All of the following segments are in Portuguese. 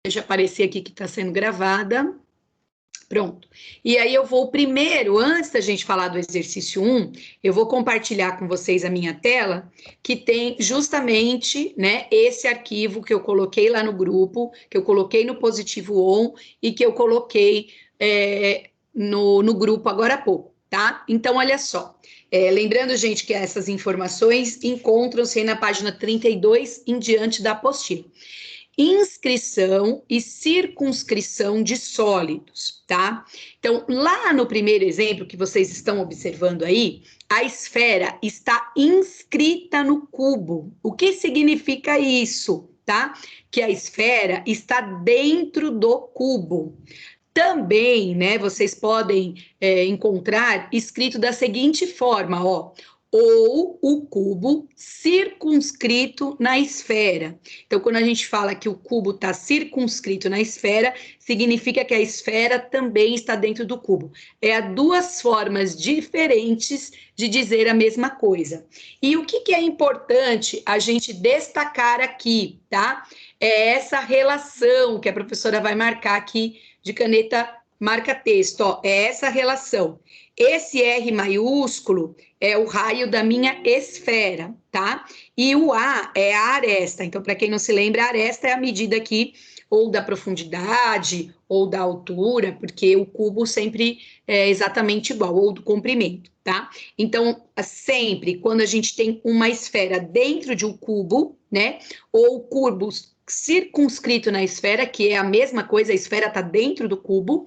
Deixa aparecer aqui que está sendo gravada. Pronto. E aí eu vou primeiro, antes da gente falar do exercício 1, eu vou compartilhar com vocês a minha tela, que tem justamente, né, esse arquivo que eu coloquei lá no grupo, que eu coloquei no Positivo On e que eu coloquei no grupo agora há pouco, tá? Então, olha só. Lembrando, gente, que essas informações encontram-se aí na página 32 em diante da apostila. Inscrição e circunscrição de sólidos, tá? Então, lá no primeiro exemplo que vocês estão observando aí, a esfera está inscrita no cubo. O que significa isso, tá? Que a esfera está dentro do cubo. Também, né, vocês podem encontrar escrito da seguinte forma, ó, ou o cubo circunscrito na esfera. Então, quando a gente fala que o cubo está circunscrito na esfera, significa que a esfera também está dentro do cubo. É duas formas diferentes de dizer a mesma coisa. E o que é importante a gente destacar aqui, tá? É essa relação que a professora vai marcar aqui de caneta marca-texto, ó, é essa relação. Esse R maiúsculo é o raio da minha esfera, tá? E o A é a aresta. Então, para quem não se lembra, a aresta é a medida aqui ou da profundidade ou da altura, porque o cubo sempre é exatamente igual, ou do comprimento, tá? Então, sempre quando a gente tem uma esfera dentro de um cubo, né? Ou cubos circunscrito na esfera, que é a mesma coisa, a esfera está dentro do cubo,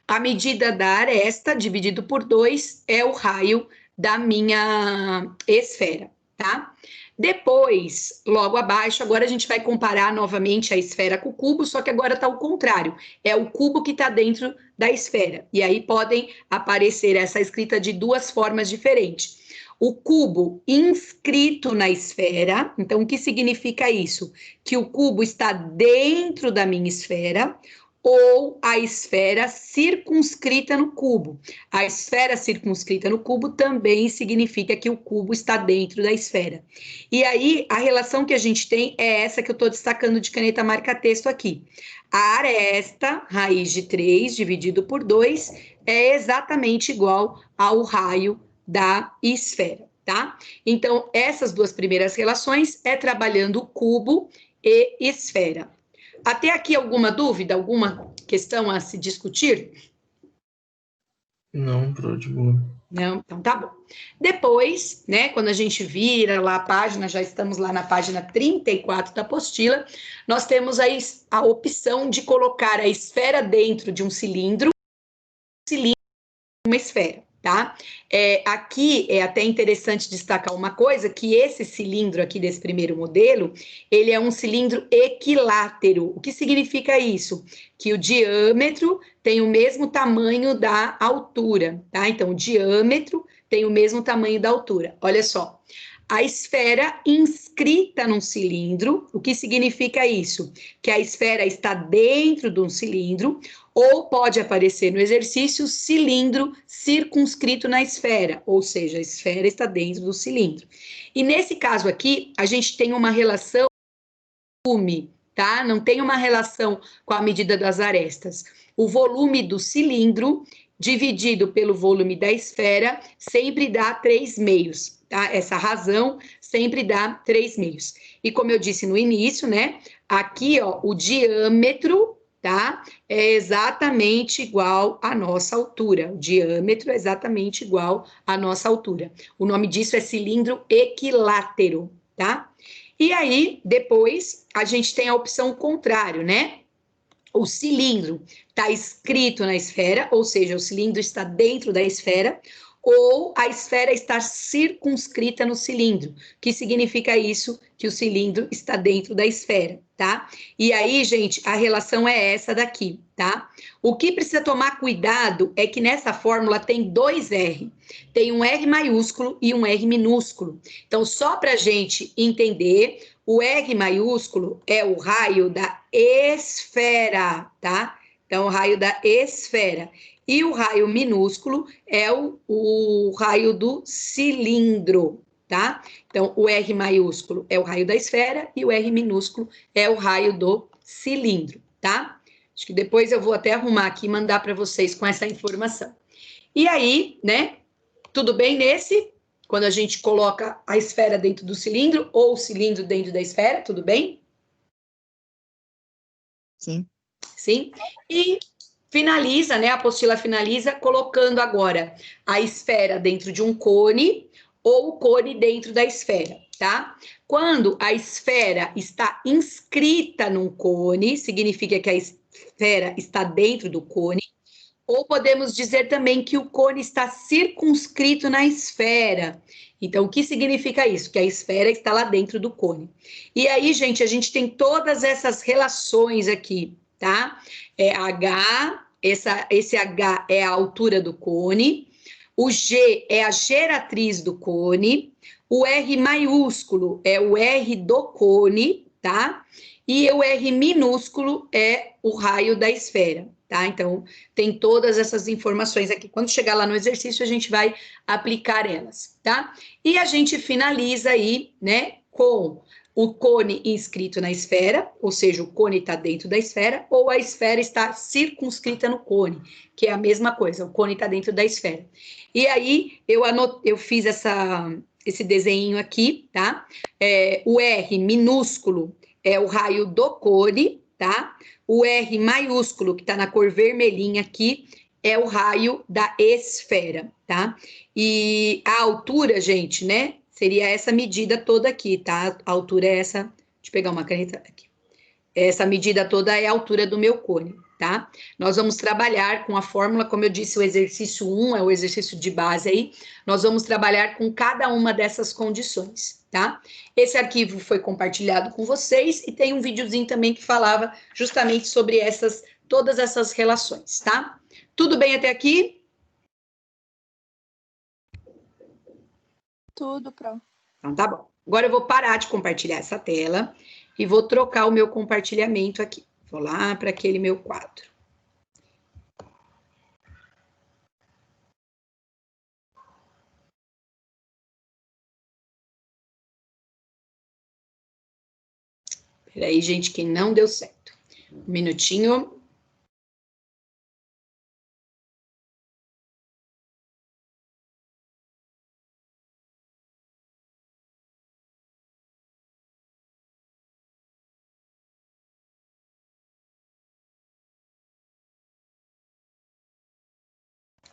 a medida da aresta dividido por 2 é o raio da minha esfera, tá? Depois, logo abaixo, agora a gente vai comparar novamente a esfera com o cubo, só que agora está ao contrário. É o cubo que está dentro da esfera. E aí podem aparecer essa escrita de duas formas diferentes. O cubo inscrito na esfera, então o que significa isso? Que o cubo está dentro da minha esfera, ou a esfera circunscrita no cubo. A esfera circunscrita no cubo também significa que o cubo está dentro da esfera. E aí, a relação que a gente tem é essa que eu estou destacando de caneta marca-texto aqui. A aresta, raiz de 3 dividido por 2, é exatamente igual ao raio da esfera, tá? Então, essas duas primeiras relações é trabalhando cubo e esfera. Até aqui alguma dúvida, alguma questão a se discutir? Não, Pro, de boa. Não, então tá bom. Depois, né, quando a gente vira lá a página, já estamos lá na página 34 da apostila, nós temos aí a opção de colocar a esfera dentro de um cilindro, uma esfera, tá? Aqui é até interessante destacar uma coisa, que esse cilindro aqui desse primeiro modelo, ele é um cilindro equilátero. O que significa isso? Que o diâmetro tem o mesmo tamanho da altura, tá? Então, o diâmetro tem o mesmo tamanho da altura. Olha só. A esfera inscrita num cilindro, o que significa isso? Que a esfera está dentro de um cilindro, ou pode aparecer no exercício cilindro circunscrito na esfera, ou seja, a esfera está dentro do cilindro. E nesse caso aqui, a gente tem uma relação volume, tá? Não tem uma relação com a medida das arestas. O volume do cilindro dividido pelo volume da esfera sempre dá 3 meios, tá? Essa razão sempre dá 3 meios. E como eu disse no início, né? Aqui, ó, o diâmetro, tá? É exatamente igual à nossa altura. O diâmetro é exatamente igual à nossa altura. O nome disso é cilindro equilátero, tá? E aí, depois, a gente tem a opção contrário, né? O cilindro está escrito na esfera, ou seja, o cilindro está dentro da esfera, ou a esfera está circunscrita no cilindro, que significa isso, que o cilindro está dentro da esfera, tá? E aí, gente, a relação é essa daqui, tá? O que precisa tomar cuidado é que nessa fórmula tem 2 R, tem um R maiúsculo e um R minúsculo. Então, só para a gente entender, o R maiúsculo é o raio da esfera, tá? Então, o raio da esfera. E o raio minúsculo é o raio do cilindro, tá? Então, o R maiúsculo é o raio da esfera e o R minúsculo é o raio do cilindro, tá? Acho que depois eu vou até arrumar aqui e mandar para vocês com essa informação. E aí, né, tudo bem nesse? Quando a gente coloca a esfera dentro do cilindro ou o cilindro dentro da esfera, tudo bem? Sim. Sim. E finaliza, né? A apostila finaliza colocando agora a esfera dentro de um cone ou o cone dentro da esfera, tá? Quando a esfera está inscrita num cone, significa que a esfera está dentro do cone, ou podemos dizer também que o cone está circunscrito na esfera. Então, o que significa isso? Que a esfera está lá dentro do cone. E aí, gente, a gente tem todas essas relações aqui, tá? É H, esse H é a altura do cone, o G é a geratriz do cone, o R maiúsculo é o R do cone, tá? E o R minúsculo é o raio da esfera, tá? Então, tem todas essas informações aqui. Quando chegar lá no exercício, a gente vai aplicar elas, tá? E a gente finaliza aí, né, com o cone inscrito na esfera, ou seja, o cone está dentro da esfera, ou a esfera está circunscrita no cone, que é a mesma coisa, o cone está dentro da esfera. E aí, eu fiz esse desenho aqui, tá? O R minúsculo é o raio do cone, tá? O R maiúsculo, que está na cor vermelhinha aqui, é o raio da esfera, tá? E a altura, gente, né? Seria essa medida toda aqui, tá? A altura é essa. Deixa eu pegar uma caneta aqui. Essa medida toda é a altura do meu cone, tá? Nós vamos trabalhar com a fórmula, como eu disse, o exercício 1 é o exercício de base aí. Nós vamos trabalhar com cada uma dessas condições, tá? Esse arquivo foi compartilhado com vocês e tem um videozinho também que falava justamente sobre todas essas relações, tá? Tudo bem até aqui? Tudo, Pro. Então tá bom. Agora eu vou parar de compartilhar essa tela e vou trocar o meu compartilhamento aqui. Vou lá para aquele meu quadro. Peraí, gente, que não deu certo. Um minutinho.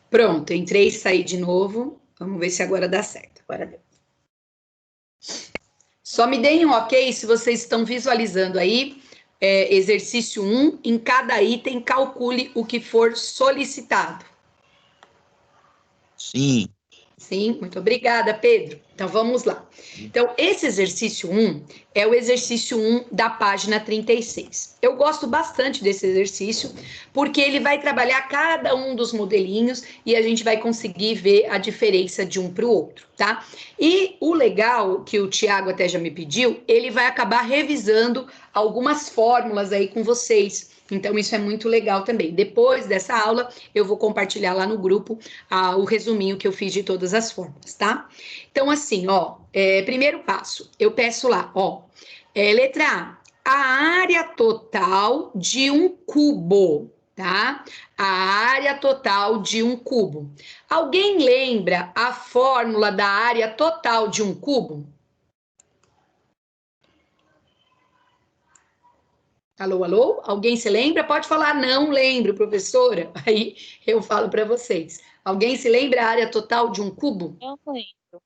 Pronto, entrei e saí de novo. Vamos ver se agora dá certo. Agora deu. Só me deem um ok se vocês estão visualizando aí. Exercício 1, em cada item, calcule o que for solicitado. Sim. Sim, muito obrigada, Pedro. Então, vamos lá. Então, esse exercício 1 é o exercício 1 da página 36. Eu gosto bastante desse exercício, porque ele vai trabalhar cada um dos modelinhos e a gente vai conseguir ver a diferença de um para o outro, tá? E o legal, que o Tiago até já me pediu, ele vai acabar revisando algumas fórmulas aí com vocês. Então, isso é muito legal também. Depois dessa aula, eu vou compartilhar lá no grupo o resuminho que eu fiz de todas as fórmulas, tá? Então, assim, ó, primeiro passo, eu peço lá, ó, letra A área total de um cubo, tá? A área total de um cubo. Alguém lembra a fórmula da área total de um cubo? Alô, alô? Alguém se lembra? Pode falar, não lembro, professora. Aí eu falo para vocês. Alguém se lembra a área total de um cubo? Não lembro.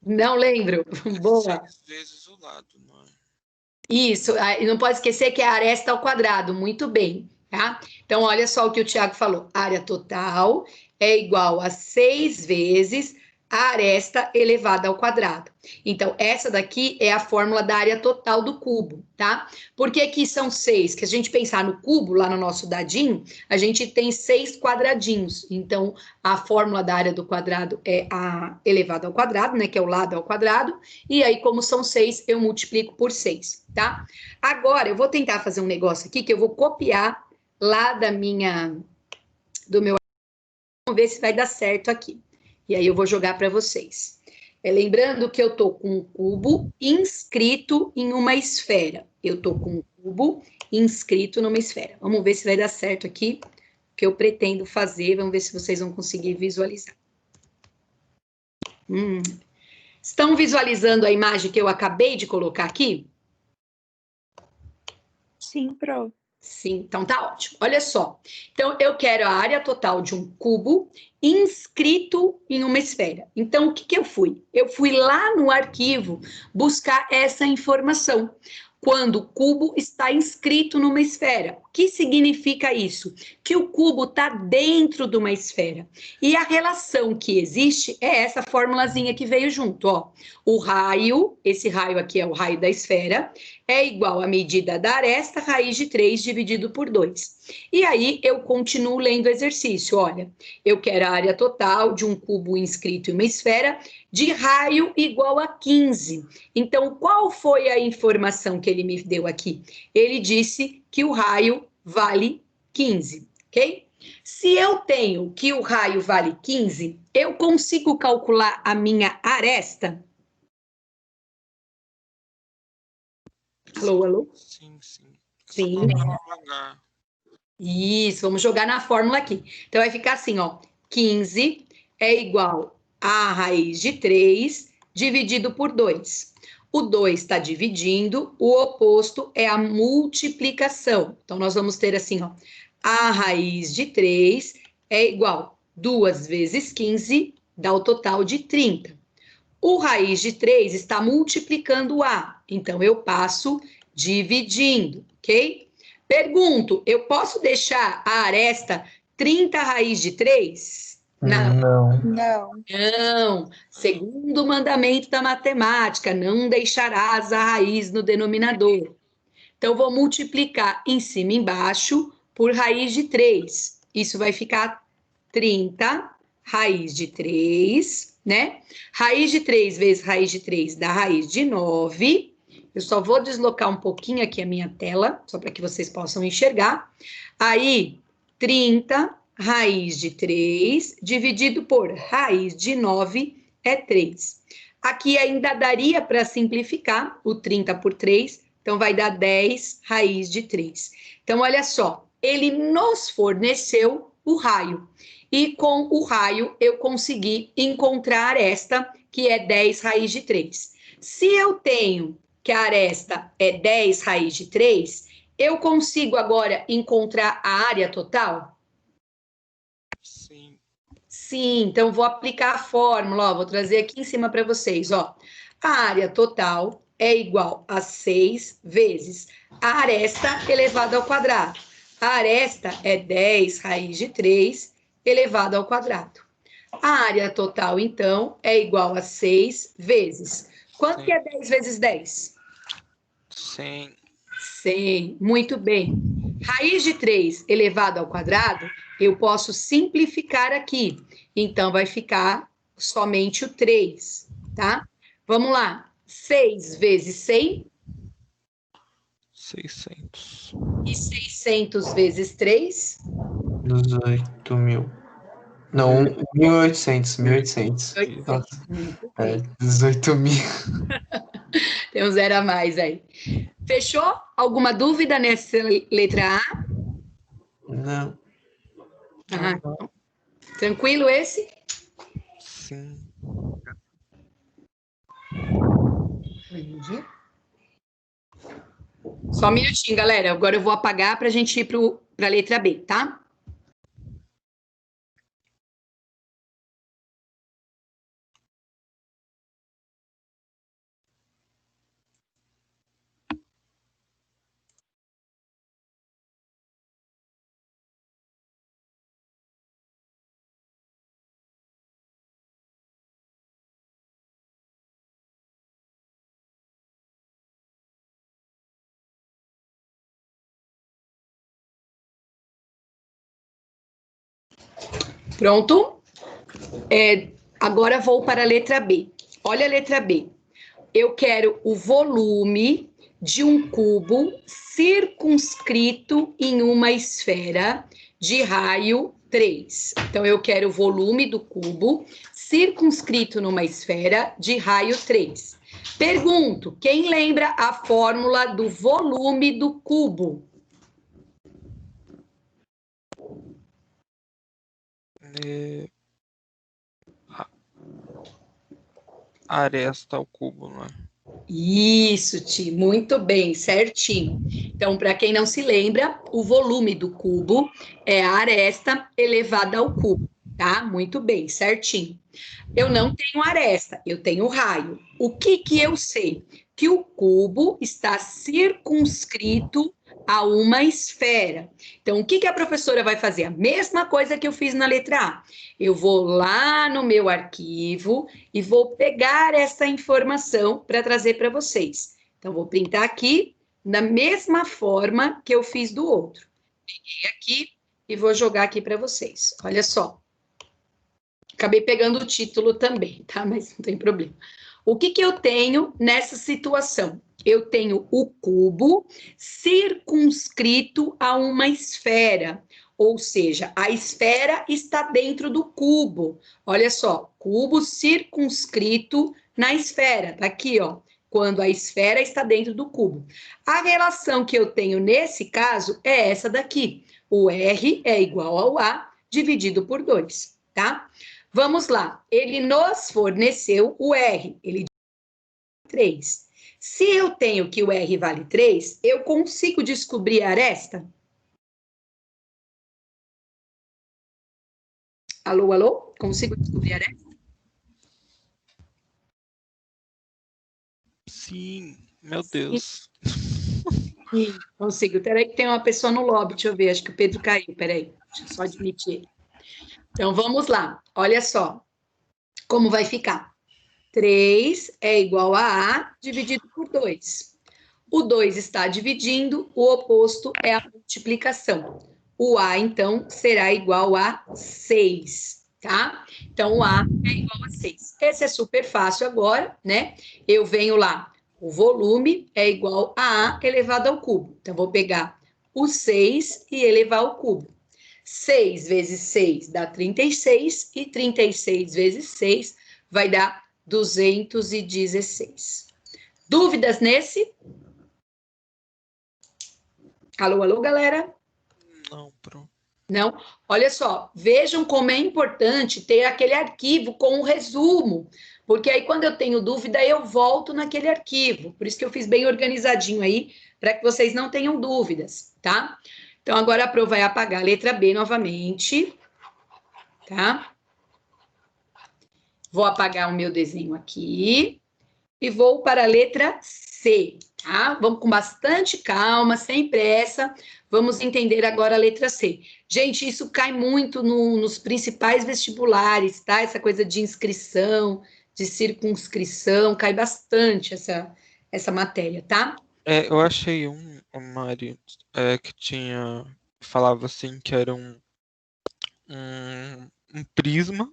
Não lembro. Boa. 6 vezes o lado, não é? Isso, e não pode esquecer que é a aresta ao quadrado. Muito bem, tá? Então, olha só o que o Tiago falou. A área total é igual a 6 vezes a aresta elevada ao quadrado. Então, essa daqui é a fórmula da área total do cubo, tá? Por que que são 6? Que a gente pensar no cubo, lá no nosso dadinho, a gente tem 6 quadradinhos. Então, a fórmula da área do quadrado é a elevada ao quadrado, né? Que é o lado ao quadrado. E aí, como são 6, eu multiplico por 6, tá? Agora, eu vou tentar fazer um negócio aqui que eu vou copiar lá do meu... Vamos ver se vai dar certo aqui. E aí eu vou jogar para vocês. Lembrando que eu estou com um cubo inscrito em uma esfera. Eu estou com um cubo cubo inscrito numa esfera. Vamos ver se vai dar certo aqui, o que eu pretendo fazer. Vamos ver se vocês vão conseguir visualizar. Estão visualizando a imagem que eu acabei de colocar aqui? Sim, Pro. Sim, então tá ótimo. Olha só. Então, eu quero a área total de um cubo inscrito em uma esfera. Então, o que que eu fui? Eu fui lá no arquivo buscar essa informação. Quando o cubo está inscrito numa esfera. O que significa isso? Que o cubo está dentro de uma esfera. E a relação que existe é essa formulazinha que veio junto, ó. O raio, esse raio aqui é o raio da esfera, é igual à medida da aresta, raiz de 3 dividido por 2. E aí eu continuo lendo o exercício. Olha, eu quero a área total de um cubo inscrito em uma esfera de raio igual a 15. Então, qual foi a informação que ele me deu aqui? Ele disse que o raio vale 15, ok? Se eu tenho que o raio vale 15, eu consigo calcular a minha aresta? Alô, alô? Sim, sim. Sim. Jogar. Isso, vamos jogar na fórmula aqui. Então, vai ficar assim, ó. 15 é igual a raiz de 3 dividido por 2. O 2 está dividindo, o oposto é a multiplicação. Então, nós vamos ter assim, ó. A raiz de 3 é igual 2 vezes 15, dá o total de 30. O raiz de 3 está multiplicando A, então eu passo dividindo, ok? Pergunto, eu posso deixar a aresta 30 raiz de 3? Não. Não. Não. Segundo o mandamento da matemática, não deixarás a raiz no denominador. Então, vou multiplicar em cima e embaixo por raiz de 3. Isso vai ficar 30 raiz de 3, né? Raiz de 3 vezes raiz de 3 dá raiz de 9. Eu só vou deslocar um pouquinho aqui a minha tela, só para que vocês possam enxergar. Aí, 30 raiz de 3 dividido por raiz de 9 é 3. Aqui ainda daria para simplificar o 30 por 3, então vai dar 10 raiz de 3. Então, olha só, ele nos forneceu o raio. E com o raio eu consegui encontrar a aresta, que é 10 raiz de 3. Se eu tenho que a aresta é 10 raiz de 3, eu consigo agora encontrar a área total? Sim. Sim, então vou aplicar a fórmula, ó, vou trazer aqui em cima para vocês, ó. A área total é igual a 6 vezes a aresta elevado ao quadrado. A aresta é 10 raiz de 3 elevado ao quadrado. A área total, então, é igual a 6 vezes. Quanto Sim. que é 10 vezes 10? 100. 100, muito bem. Raiz de 3 elevado ao quadrado, eu posso simplificar aqui. Então, vai ficar somente o 3, tá? Vamos lá. 6 vezes 100 600. e 600 vezes 3? 18 mil. Não, 1.800. 1.800. 800. Nossa, Muito é, bem. 18 mil. Tem um zero a mais aí. Fechou? Alguma dúvida nessa letra A? Não. Ah, então. Tranquilo esse? Sim. Só um minutinho, galera. Agora eu vou apagar para a gente ir para a letra B, tá? Pronto? Agora vou para a letra B. Olha a letra B. Eu quero o volume de um cubo circunscrito em uma esfera de raio 3. Então, eu quero o volume do cubo circunscrito numa esfera de raio 3. Pergunto, quem lembra a fórmula do volume do cubo? Aresta ao cubo, não é? Isso, Ti, muito bem, certinho. Então, para quem não se lembra, o volume do cubo é a aresta elevada ao cubo, tá? Muito bem, certinho. Eu não tenho aresta, eu tenho raio. O que que eu sei? Que o cubo está circunscrito a uma esfera. Então, o que que a professora vai fazer? A mesma coisa que eu fiz na letra A. Eu vou lá no meu arquivo e vou pegar essa informação para trazer para vocês. Então, vou printar aqui da mesma forma que eu fiz do outro. Peguei aqui e vou jogar aqui para vocês. Olha só. Acabei pegando o título também, tá? Mas não tem problema. O que que eu tenho nessa situação? Eu tenho o cubo circunscrito a uma esfera, ou seja, a esfera está dentro do cubo. Olha só, cubo circunscrito na esfera, tá aqui, ó, quando a esfera está dentro do cubo. A relação que eu tenho nesse caso é essa daqui. O R é igual ao A dividido por 2, tá? Vamos lá, ele nos forneceu o R, ele vale 3. Se eu tenho que o R vale 3, eu consigo descobrir a aresta? Alô, alô? Consigo descobrir a aresta? Sim, meu Deus. Sim, consigo. Peraí que tem uma pessoa no lobby, deixa eu ver, acho que o Pedro caiu, peraí, deixa eu só admitir ele. Então, vamos lá, olha só como vai ficar. 3 é igual a A dividido por 2. O 2 está dividindo, o oposto é a multiplicação. O A, então, será igual a 6, tá? Então, o A é igual a 6. Esse é super fácil agora, né? Eu venho lá, o volume é igual a A elevado ao cubo. Então, vou pegar o 6 e elevar ao cubo. 6 vezes 6 dá 36, e 36 vezes 6 vai dar 216. Dúvidas nesse? Alô, alô, galera? Não, pronto. Não? Olha só, vejam como é importante ter aquele arquivo com o resumo, porque aí quando eu tenho dúvida, eu volto naquele arquivo. Por isso que eu fiz bem organizadinho aí, para que vocês não tenham dúvidas, tá? Então, agora a Pro vai apagar a letra B novamente, tá? Vou apagar o meu desenho aqui e vou para a letra C, tá? Vamos com bastante calma, sem pressa. Vamos entender agora a letra C. Gente, isso cai muito nos principais vestibulares, tá? Essa coisa de inscrição, de circunscrição, cai bastante essa matéria, tá? Eu achei Mari, que falava assim que era um prisma,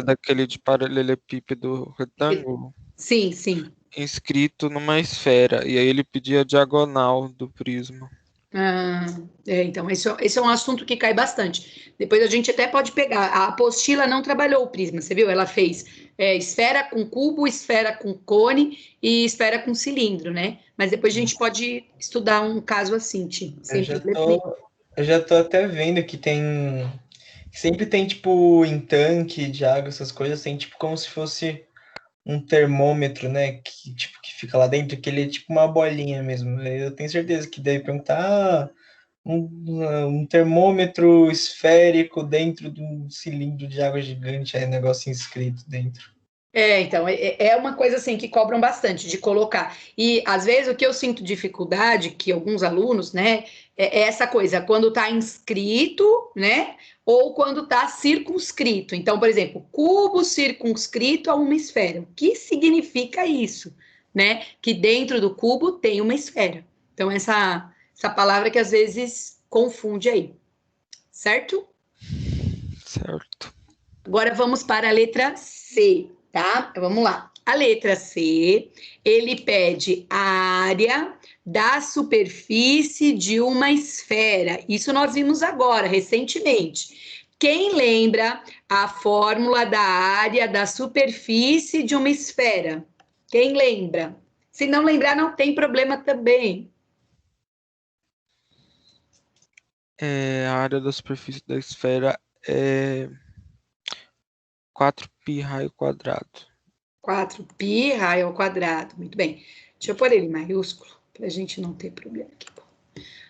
daquele de paralelepípedo retângulo, Sim, sim. inscrito numa esfera, e aí ele pedia a diagonal do prisma. Ah, então, esse é um assunto que cai bastante. Depois a gente até pode pegar. A apostila não trabalhou o prisma, você viu? Ela fez esfera com cubo, esfera com cone e esfera com cilindro, né? Mas depois a gente pode estudar um caso assim, Ti, sem problema nenhum. Eu já tô até vendo que sempre tem, tipo, em tanque de água, essas coisas, tem, tipo, como se fosse um termômetro, né? Que fica lá dentro, que ele é tipo uma bolinha mesmo. Eu tenho certeza que deve perguntar, um termômetro esférico dentro de um cilindro de água gigante, aí negócio inscrito dentro. Então, é uma coisa assim que cobram bastante de colocar. E às vezes o que eu sinto dificuldade, que alguns alunos, né, é essa coisa, quando está inscrito, né, ou quando está circunscrito. Então, por exemplo, cubo circunscrito a uma esfera. O que significa isso, né? Que dentro do cubo tem uma esfera. Então, essa palavra que às vezes confunde aí, certo? Certo. Agora vamos para a letra C, tá? Vamos lá. A letra C, ele pede a área da superfície de uma esfera. Isso nós vimos agora, recentemente. Quem lembra a fórmula da área da superfície de uma esfera? Quem lembra? Se não lembrar, não tem problema também. A área da superfície da esfera é 4π raio quadrado. 4π raio ao quadrado. Muito bem. Deixa eu pôr ele em maiúsculo, para a gente não ter problema aqui.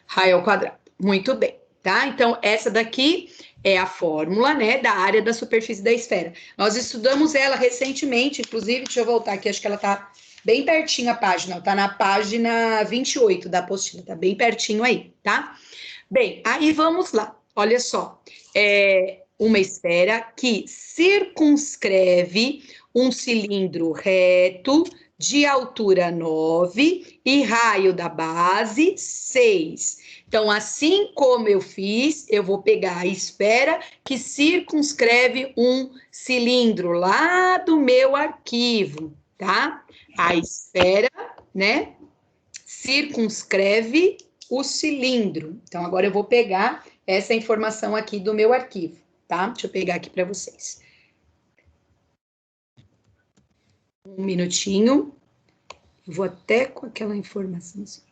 Raio ao quadrado. Muito bem, tá? Então, essa daqui é a fórmula, né, da área da superfície da esfera. Nós estudamos ela recentemente, inclusive, deixa eu voltar aqui, acho que ela tá bem pertinho a página, tá na página 28 da apostila, tá bem pertinho aí, tá? Bem, aí vamos lá, olha só, é uma esfera que circunscreve um cilindro reto de altura 9 e raio da base 6. Então, assim como eu fiz, eu vou pegar a esfera que circunscreve um cilindro lá do meu arquivo, tá? A esfera, né, circunscreve o cilindro. Então, agora eu vou pegar essa informação aqui do meu arquivo, tá? Deixa eu pegar aqui para vocês. Um minutinho. Vou até com aquela informação assim.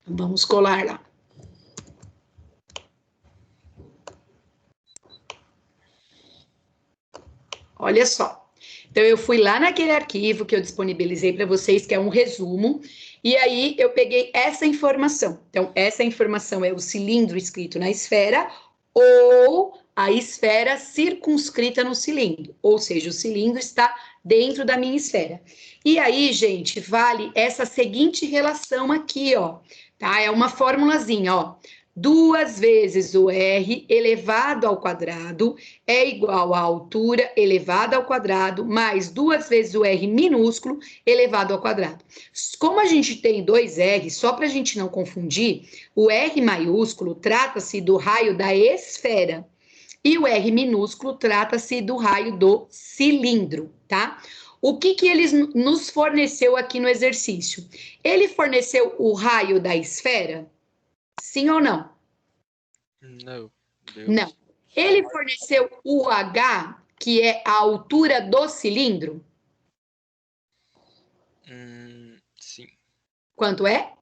Vamos colar lá. Olha só. Então, eu fui lá naquele arquivo que eu disponibilizei para vocês, que é um resumo, e aí eu peguei essa informação. Então, essa informação é o cilindro escrito na esfera ou a esfera circunscrita no cilindro, ou seja, o cilindro está dentro da minha esfera. E aí, gente, vale essa seguinte relação aqui, ó, tá? É uma formulazinha, ó. 2 vezes o R elevado ao quadrado é igual à altura elevada ao quadrado mais 2 vezes o R minúsculo elevado ao quadrado. Como a gente tem 2 R, só para a gente não confundir, o R maiúsculo trata-se do raio da esfera e o R minúsculo trata-se do raio do cilindro, tá? O que ele nos forneceu aqui no exercício? Ele forneceu o raio da esfera? Sim ou não? Não. Não. Ele forneceu o H, que é a altura do cilindro? Sim. Quanto é?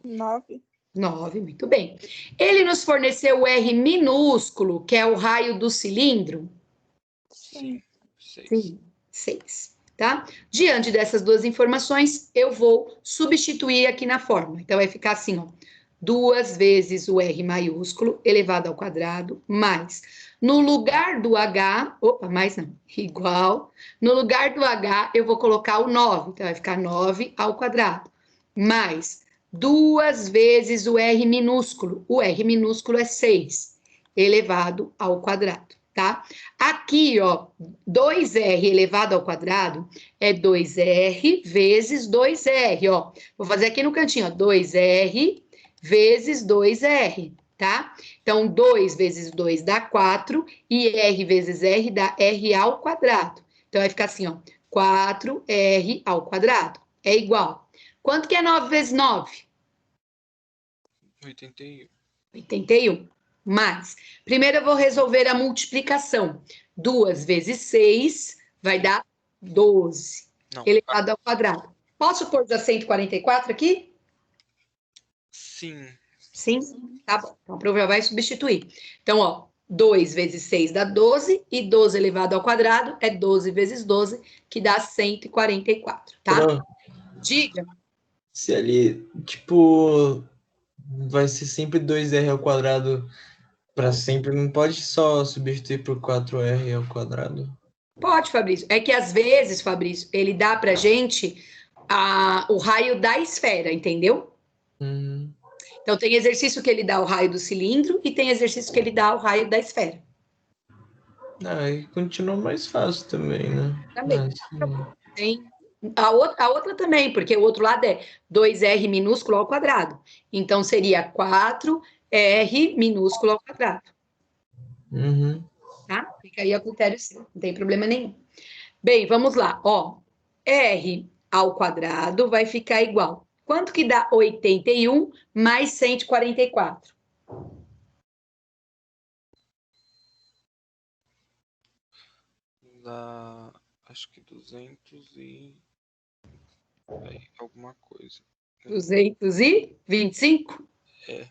9. 9, muito bem. Ele nos forneceu o R minúsculo, que é o raio do cilindro? Sim. 6. Sim, 6, tá? Diante dessas duas informações, eu vou substituir aqui na fórmula. Então, vai ficar assim, ó. 2 vezes o R maiúsculo elevado ao quadrado, mais, no lugar do H, mais não, igual, no lugar do H eu vou colocar o 9, então vai ficar 9 ao quadrado, mais 2 vezes o R minúsculo é 6, elevado ao quadrado, tá? Aqui, ó, 2R elevado ao quadrado é 2R vezes 2R, ó, vou fazer aqui no cantinho, ó, 2R vezes 2R, tá? Então, 2 vezes 2 dá 4, e R vezes R dá R ao quadrado. Então, vai ficar assim, ó, 4R ao quadrado é igual. Quanto que é 9 vezes 9? 81. 81. Mais. Primeiro eu vou resolver a multiplicação. 2 vezes 6 vai dar 12, Não. elevado ao quadrado. Posso pôr já 144 aqui? Sim. Sim? Tá bom. Então, a prova já vai substituir. Então, ó, 2 vezes 6 dá 12, e 12 elevado ao quadrado é 12 vezes 12, que dá 144, tá? Pro, Diga. se ali, tipo, vai ser sempre 2R ao quadrado para sempre, não pode só substituir por 4R ao quadrado? Pode, Fabrício. É que às vezes, Fabrício, ele dá pra gente o raio da esfera, entendeu? Então, tem exercício que ele dá o raio do cilindro e tem exercício que ele dá o raio da esfera. Aí continua mais fácil também, né? Também. Mas, Tem a outra também, porque o outro lado é 2R minúsculo ao quadrado. Então, seria 4R minúsculo ao quadrado. uhum. Tá? Fica aí a critério seu, não tem problema nenhum. Bem, vamos lá, ó. R ao quadrado vai ficar igual. Quanto que dá 81 mais 144? Dá, acho que 200 e... aí, alguma coisa. 225? É.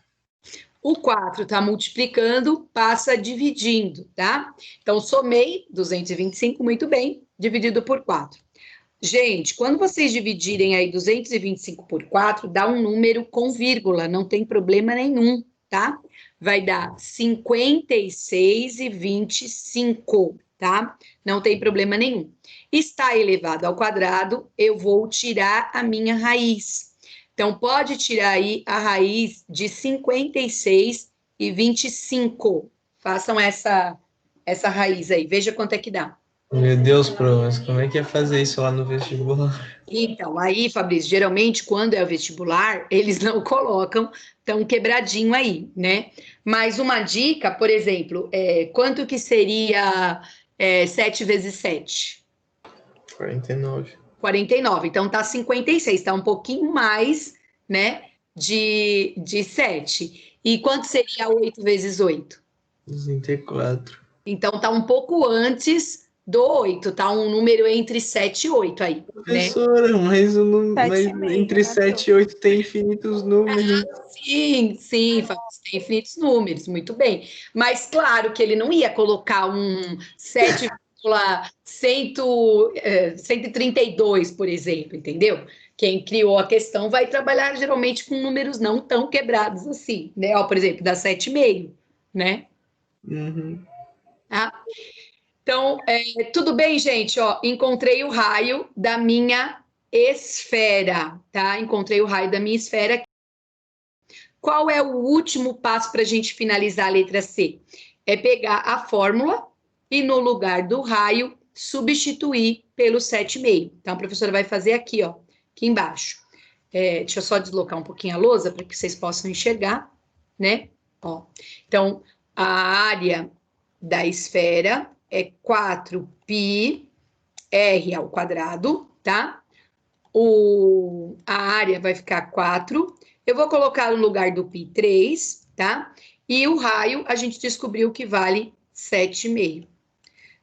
O 4 está multiplicando, passa dividindo, tá? Então, somei 225, muito bem, dividido por 4. Gente, quando vocês dividirem aí 225 por 4, dá um número com vírgula, não tem problema nenhum, tá? Vai dar 56,25, tá? Não tem problema nenhum. Está elevado ao quadrado, eu vou tirar a minha raiz. Então, pode tirar aí a raiz de 56,25. Façam essa raiz aí, veja quanto é que dá. Meu Deus, Pro, mas como é que é fazer isso lá no vestibular? Então, aí, Fabrício, geralmente, quando é o vestibular, eles não colocam tão quebradinho aí, né? Mas uma dica, por exemplo, quanto que seria 7 vezes 7? 49. 49. Então, tá 56, tá um pouquinho mais, né, de 7. E quanto seria 8 vezes 8? 64. Então, tá um pouco antes do 8, tá um número entre 7 e 8 aí, né? Professora, mas entre 7 e 8 tem infinitos números. Sim, Fabrício, tem infinitos números, muito bem. Mas claro que ele não ia colocar um 7,132, por exemplo, entendeu? Quem criou a questão vai trabalhar geralmente com números não tão quebrados assim, né? Ó, por exemplo, dá 7,5, né? Uhum. Tá? Então, tudo bem, gente? Ó, encontrei o raio da minha esfera, tá? Encontrei o raio da minha esfera. Qual é o último passo para a gente finalizar a letra C? É pegar a fórmula e, no lugar do raio, substituir pelo 7,5. Então, a professora vai fazer aqui, ó, aqui embaixo. Deixa eu só deslocar um pouquinho a lousa para que vocês possam enxergar, né? Ó, então, a área da esfera é 4πr ao quadrado, tá? A área vai ficar 4. Eu vou colocar no lugar do π 3, tá? E o raio, a gente descobriu que vale 7,5.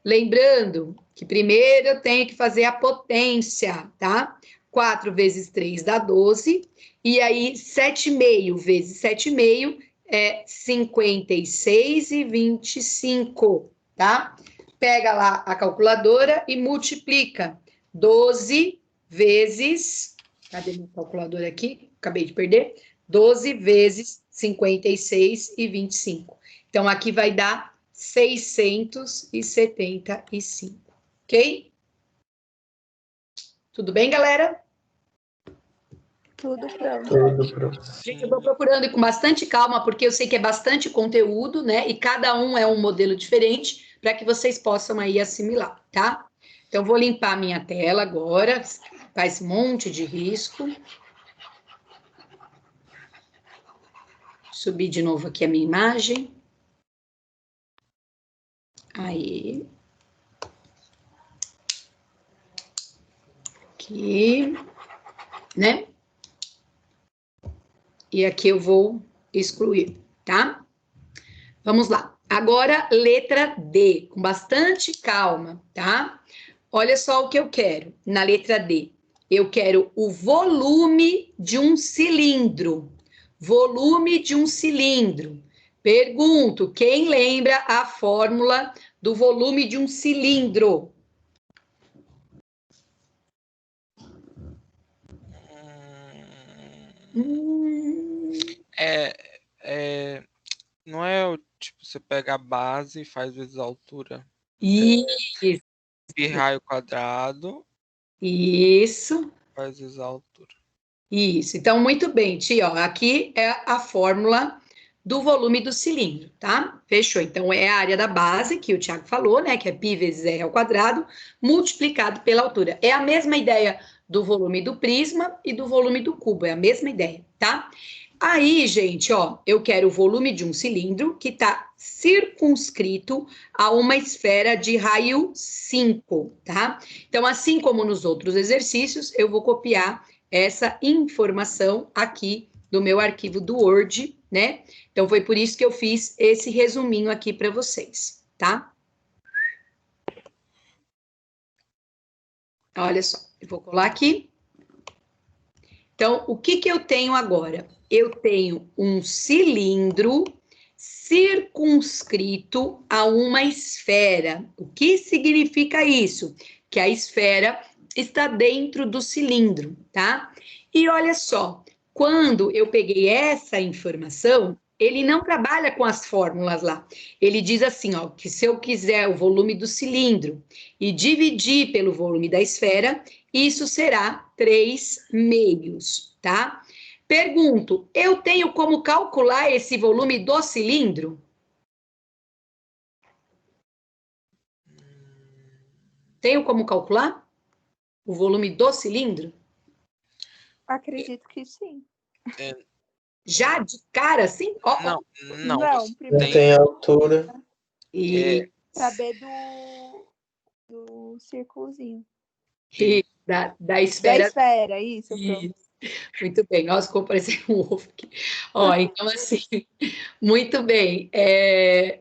Lembrando que primeiro eu tenho que fazer a potência, tá? 4 vezes 3 dá 12. E aí, 7,5 vezes 7,5 é 56,25, tá? Pega lá a calculadora e multiplica 12 vezes, cadê minha calculadora aqui? Acabei de perder. 12 vezes 56,25. Então, aqui vai dar 675, ok? Tudo bem, galera? Tudo pronto. Tudo pronto. Gente, eu tô procurando e com bastante calma, porque eu sei que é bastante conteúdo, né? E cada um é um modelo diferente, para que vocês possam aí assimilar, tá? Então, vou limpar a minha tela agora, faz um monte de risco. Subir de novo aqui a minha imagem. Aí. Aqui, né? E aqui eu vou excluir, tá? Vamos lá. Agora, letra D, com bastante calma, tá? Olha só o que eu quero na letra D. Eu quero o volume de um cilindro. Volume de um cilindro. Pergunto, quem lembra a fórmula do volume de um cilindro? Não é o tipo, você pega a base e faz vezes a altura. Isso. Pi raio quadrado Isso. faz vezes a altura. Isso. Então, muito bem, tia. Ó, aqui é a fórmula do volume do cilindro, tá? Fechou. Então, é a área da base, que o Thiago falou, né? Que é π vezes r ao quadrado, multiplicado pela altura. É a mesma ideia do volume do prisma e do volume do cubo, é a mesma ideia, tá? Aí, gente, ó, eu quero o volume de um cilindro que está circunscrito a uma esfera de raio 5, tá? Então, assim como nos outros exercícios, eu vou copiar essa informação aqui do meu arquivo do Word, né? Então, foi por isso que eu fiz esse resuminho aqui para vocês, tá? Olha só, eu vou colar aqui. Então, o que que eu tenho agora? Eu tenho um cilindro circunscrito a uma esfera. O que significa isso? Que a esfera está dentro do cilindro, tá? E olha só, quando eu peguei essa informação, ele não trabalha com as fórmulas lá. Ele diz assim, ó, que se eu quiser o volume do cilindro e dividir pelo volume da esfera, isso será 3/2, tá? Pergunto, eu tenho como calcular esse volume do cilindro? Tenho como calcular o volume do cilindro? Acredito que sim. Já de cara, assim? Ó, Não, não. Não, primeiro Não tem altura. E, saber do círculozinho. e da Da esfera. esfera, isso. Isso. Muito bem, nossa, ficou parecendo um ovo aqui. Ó, então, assim, muito bem,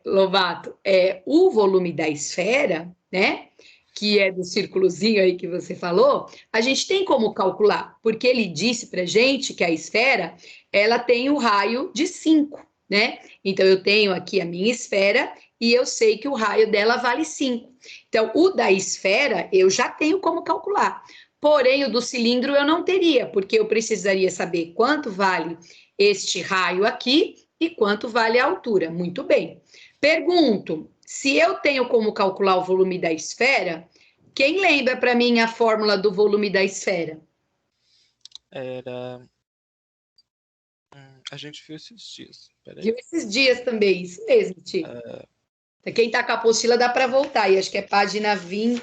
Lovato, o volume da esfera, né, que é do círculozinho aí que você falou, a gente tem como calcular, porque ele disse pra gente que a esfera, ela tem o raio de 5, né? Então, eu tenho aqui a minha esfera e eu sei que o raio dela vale 5. Então, o da esfera, eu já tenho como calcular. Porém, o do cilindro eu não teria, porque eu precisaria saber quanto vale este raio aqui e quanto vale a altura. Muito bem. Pergunto, se eu tenho como calcular o volume da esfera, quem lembra para mim a fórmula do volume da esfera? Era. A gente viu esses dias. Peraí. Viu esses dias também, isso mesmo, Tio. Quem está com a apostila dá para voltar, aí acho que é página 20.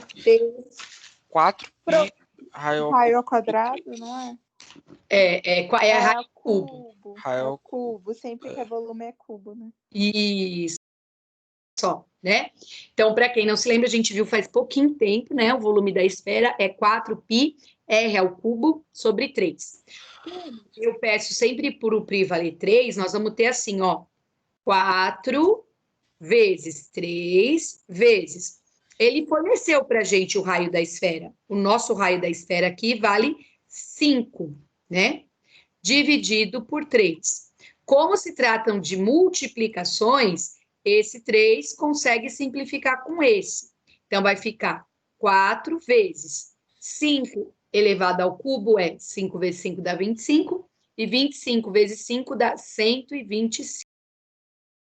4π raio Raio ao quadrado, não é? É raio ao cubo. Raio ao cubo. Sempre que é volume é cubo, né? Isso. Só, né? Então, para quem não se lembra, a gente viu faz pouquinho tempo, né? O volume da esfera é 4π r ao cubo sobre 3. Eu peço sempre por o π valer 3, nós vamos ter assim, ó, 4 vezes 3 vezes. Ele forneceu para a gente o raio da esfera. O nosso raio da esfera aqui vale 5, né? Dividido por 3. Como se tratam de multiplicações, esse 3 consegue simplificar com esse. Então, vai ficar 4 vezes 5 elevado ao cubo é 5 vezes 5 dá 25, e 25 vezes 5 dá 125.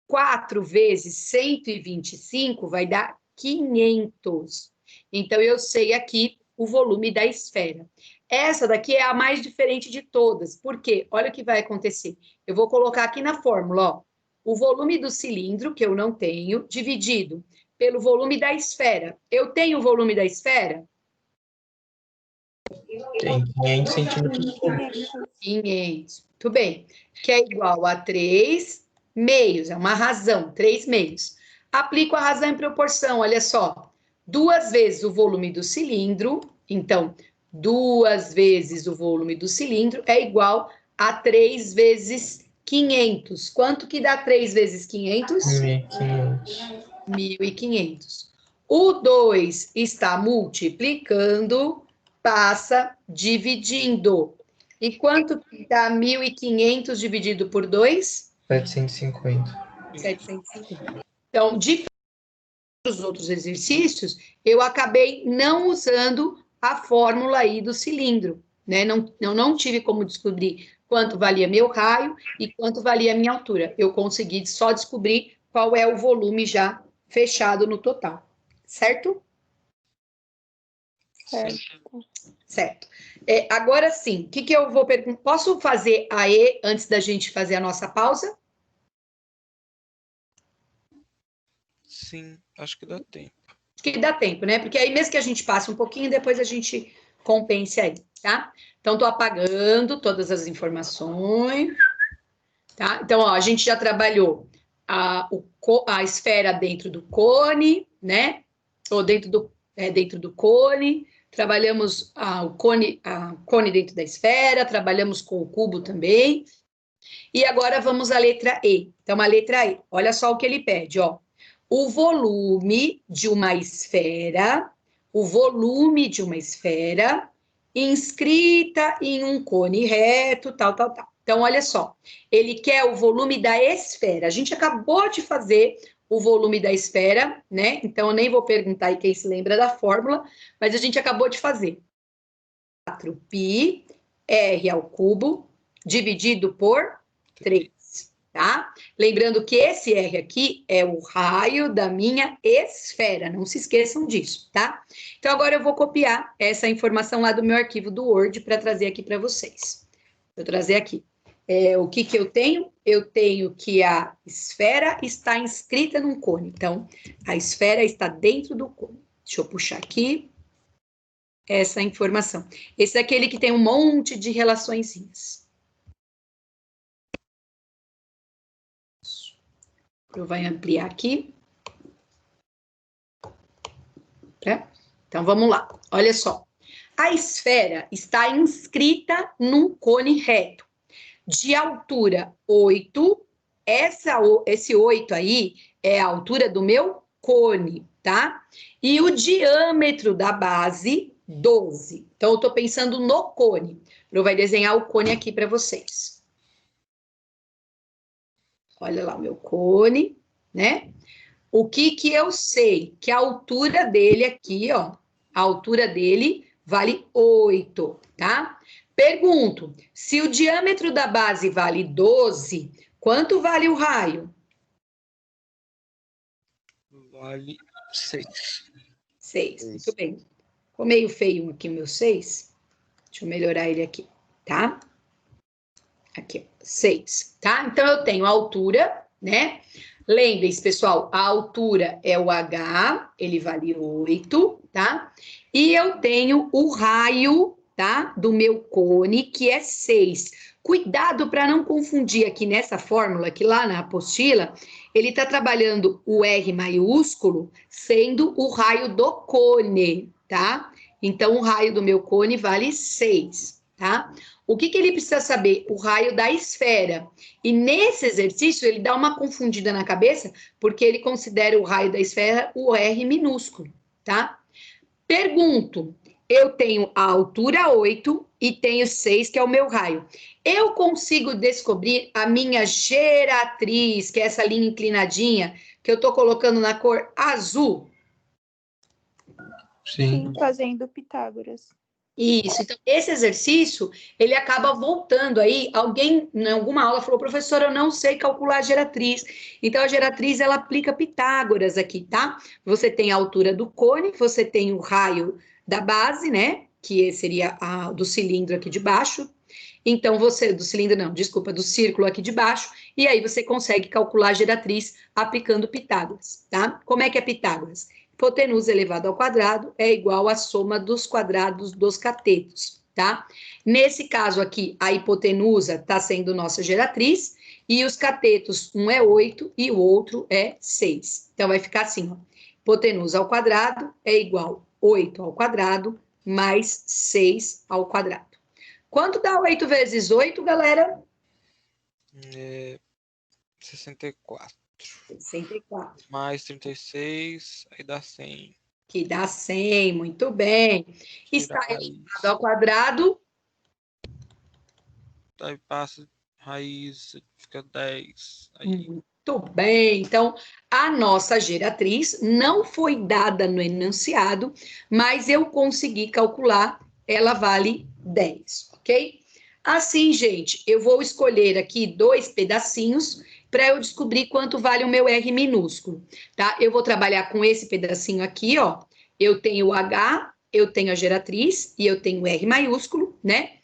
4 vezes 125 vai dar 500. Então, eu sei aqui o volume da esfera. Essa daqui é a mais diferente de todas. Por quê? Olha o que vai acontecer. Eu vou colocar aqui na fórmula, ó, o volume do cilindro, que eu não tenho, dividido pelo volume da esfera. Eu tenho o volume da esfera? Tem 500 centímetros cúbicos. 500. Muito bem. Que é igual a 3 meios. É uma razão, 3 meios. Aplico a razão em proporção, olha só. 2 vezes o volume do cilindro. Então, 2 vezes o volume do cilindro é igual a 3 vezes 500. Quanto que dá 3 vezes 500? 1.500. 1.500. O 2 está multiplicando, passa dividindo. E quanto que dá 1.500 dividido por 2? 750. 750. Então, diferente dos outros exercícios, eu acabei não usando a fórmula aí do cilindro, né? Eu não tive como descobrir quanto valia meu raio e quanto valia a minha altura. Eu consegui só descobrir qual é o volume já fechado no total, certo? Certo. Certo. Agora sim, o que eu vou perguntar? Posso fazer a E antes da gente fazer a nossa pausa? Sim, acho que dá tempo. Acho que dá tempo, né? Porque aí mesmo que a gente passe um pouquinho, depois a gente compense aí. tá? Então, estou apagando todas as informações, tá? Então, ó, a gente já trabalhou a esfera dentro do cone, né? Ou dentro do cone, trabalhamos o cone dentro da esfera, trabalhamos com o cubo também. E agora vamos à letra E. Então, a letra E, olha só o que ele pede, ó. O volume de uma esfera, inscrita em um cone reto, tal. Então, olha só, ele quer o volume da esfera. A gente acabou de fazer o volume da esfera, né? Então, eu nem vou perguntar aí quem se lembra da fórmula, mas a gente acabou de fazer. 4πr ao cubo, dividido por 3, tá? Lembrando que esse R aqui é o raio da minha esfera, não se esqueçam disso, tá? Então, agora eu vou copiar essa informação lá do meu arquivo do Word para trazer aqui para vocês. Vou trazer aqui. O que eu tenho? Eu tenho que a esfera está inscrita num cone. Então, a esfera está dentro do cone. Deixa eu puxar aqui essa informação. Esse é aquele que tem um monte de relaçõezinhas. Eu vou ampliar aqui. Então, vamos lá. Olha só. A esfera está inscrita num cone reto. De altura 8, esse 8 aí é a altura do meu cone, tá? E o diâmetro da base, 12. Então, eu estou pensando no cone. Eu vou desenhar o cone aqui para vocês. Olha lá o meu cone, né? O que eu sei? Que a altura dele aqui, ó, a altura dele vale 8, tá? Pergunto, se o diâmetro da base vale 12, quanto vale o raio? Vale 6. 6, muito bem. Ficou meio feio aqui o meu 6. Deixa eu melhorar ele aqui, tá? Aqui, 6, tá? Então, eu tenho a altura, né? Lembrem-se, pessoal, a altura é o H, ele vale 8, tá? E eu tenho o raio, tá? Do meu cone, que é 6. Cuidado para não confundir aqui nessa fórmula, que lá na apostila, ele está trabalhando o R maiúsculo sendo o raio do cone, tá? Então, o raio do meu cone vale 6, tá? O que ele precisa saber? O raio da esfera. E nesse exercício, ele dá uma confundida na cabeça, porque ele considera o raio da esfera o R minúsculo, tá? Pergunto, eu tenho a altura 8 e tenho 6, que é o meu raio. Eu consigo descobrir a minha geratriz, que é essa linha inclinadinha, que eu estou colocando na cor azul? Sim, fazendo Pitágoras. Isso, então esse exercício, ele acaba voltando aí, alguém em alguma aula falou, professora, eu não sei calcular a geratriz, então a geratriz, ela aplica Pitágoras aqui, tá? Você tem a altura do cone, você tem o raio da base, né, que seria do cilindro aqui de baixo, então você, do cilindro não, desculpa, do círculo aqui de baixo, e aí você consegue calcular a geratriz aplicando Pitágoras, tá? Como é que é Pitágoras? Hipotenusa elevado ao quadrado é igual à soma dos quadrados dos catetos, tá? Nesse caso aqui, a hipotenusa está sendo nossa geratriz, e os catetos, um é 8 e o outro é 6. Então, vai ficar assim, ó. Hipotenusa ao quadrado é igual a 8 ao quadrado mais 6 ao quadrado. Quanto dá 8 vezes 8, galera? 64. 64. Mais 36, aí dá 100. Que dá 100, muito bem. Está elevado ao quadrado. Aí passa raiz, fica 10. Aí... Muito bem. Então, a nossa geratriz não foi dada no enunciado, mas eu consegui calcular, ela vale 10, ok? Assim, gente, eu vou escolher aqui 2 pedacinhos para eu descobrir quanto vale o meu R minúsculo, tá? Eu vou trabalhar com esse pedacinho aqui, ó. Eu tenho o H, eu tenho a geratriz e eu tenho o R maiúsculo, né?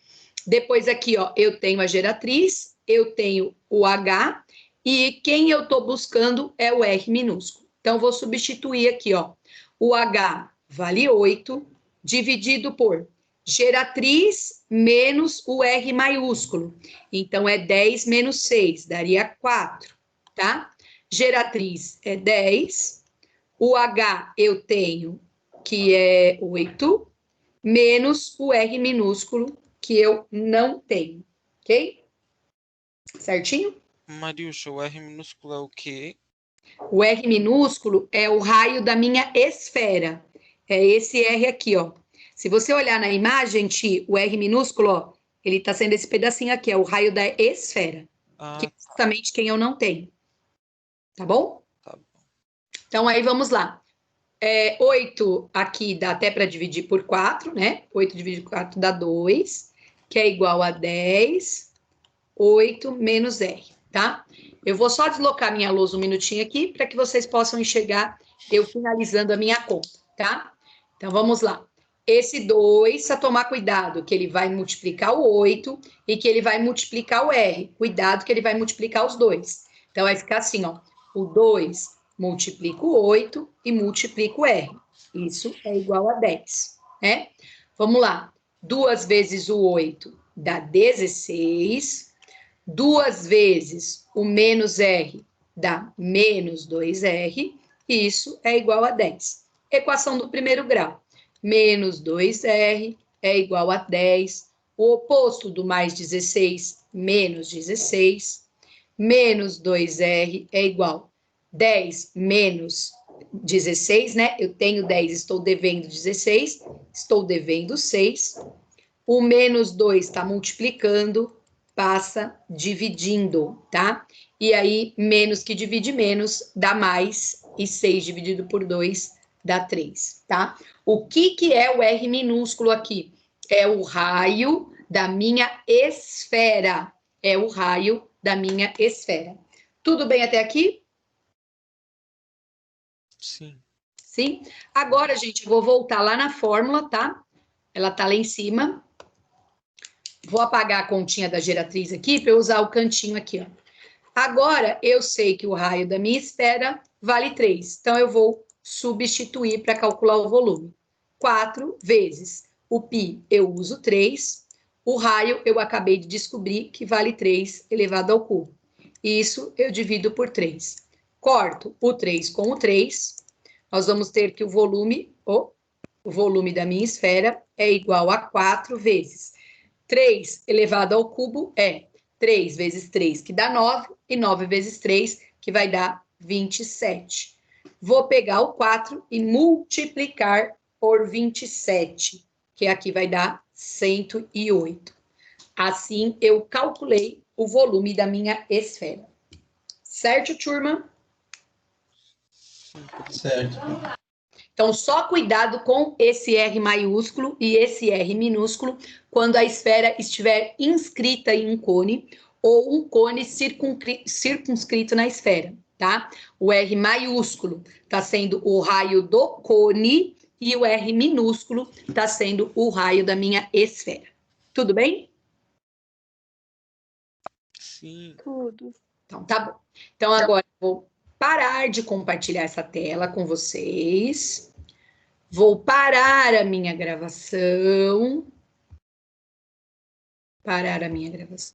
Depois aqui, ó, eu tenho a geratriz, eu tenho o H e quem eu estou buscando é o R minúsculo. Então, vou substituir aqui, ó. O H vale 8, dividido por Geratriz menos o R maiúsculo. Então, é 10 menos 6, daria 4, tá? Geratriz é 10. O H eu tenho, que é 8, menos o R minúsculo, que eu não tenho, ok? Certinho? Mariuxa, o R minúsculo é o quê? O R minúsculo é o raio da minha esfera. É esse R aqui, ó. Se você olhar na imagem, Ti, o R minúsculo, ó, ele tá sendo esse pedacinho aqui, é o raio da esfera, que é justamente quem eu não tenho. Tá bom? Tá bom. Então, aí vamos lá. 8 aqui dá até para dividir por 4, né? 8 dividido por 4 dá 2, que é igual a 10, 8 menos R, tá? Eu vou só deslocar minha lousa um minutinho aqui para que vocês possam enxergar eu finalizando a minha conta, tá? Então, vamos lá. Esse 2, só tomar cuidado, que ele vai multiplicar o 8 e que ele vai multiplicar o R. Cuidado que ele vai multiplicar os dois. Então, vai ficar assim, ó. O 2 multiplica o 8 e multiplica o R. Isso é igual a 10, né? Vamos lá. 2 vezes o 8 dá 16. 2 vezes o menos R dá menos 2R. E isso é igual a 10. Equação do primeiro grau. Menos 2R é igual a 10. O oposto do mais 16, menos 16. Menos 2R é igual a 10 menos 16, né? Eu tenho 10, estou devendo 16, estou devendo 6. O menos 2 está multiplicando, passa dividindo, tá? E aí, menos que divide menos, dá mais, e 6 dividido por 2 dá 3, tá? O que é o R minúsculo aqui? É o raio da minha esfera. É o raio da minha esfera. Tudo bem até aqui? Sim. Sim? Agora, gente, eu vou voltar lá na fórmula, tá? Ela tá lá em cima. Vou apagar a continha da geratriz aqui para eu usar o cantinho aqui, ó. Agora, eu sei que o raio da minha esfera vale 3. Então, eu vou substituir para calcular o volume. 4 vezes o π, eu uso 3. O raio, eu acabei de descobrir que vale 3 elevado ao cubo. Isso eu divido por 3. Corto o 3 com o 3. Nós vamos ter que o volume da minha esfera é igual a 4 vezes 3 elevado ao cubo é 3 vezes 3, que dá 9, e 9 vezes 3, que vai dar 27. Vou pegar o 4 e multiplicar por 27, que aqui vai dar 108. Assim, eu calculei o volume da minha esfera. Certo, turma? Certo. Então, só cuidado com esse R maiúsculo e esse R minúsculo quando a esfera estiver inscrita em um cone ou um cone circunscrito na esfera, tá? O R maiúsculo está sendo o raio do cone e o R minúsculo está sendo o raio da minha esfera. Tudo bem? Sim. Tudo. Então, tá bom. Então, agora eu vou parar de compartilhar essa tela com vocês. Vou parar a minha gravação. Parar a minha gravação.